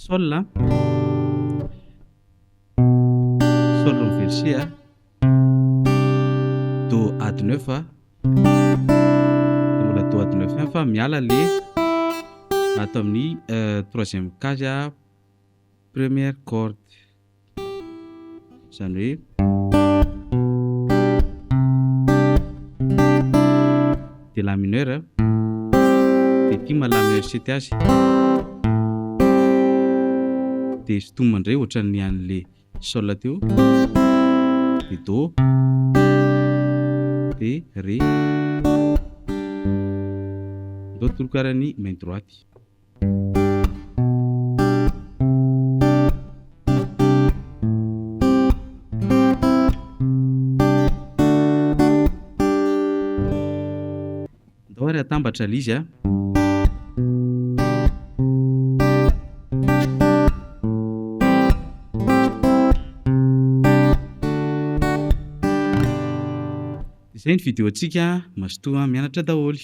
sol, sol renversé, do add 9, de mbola do add 9 fa miala le atao amin'ny troisième case première corde, zany hoe de la mineur de tima la mineur 7 azy de stomina indray ohatran'ny an'le sol teo de do de ré do torokarany main droite. Ndao ary atambatra l'izy Izay ny vidéo antsika mazotoa mianatra daholo.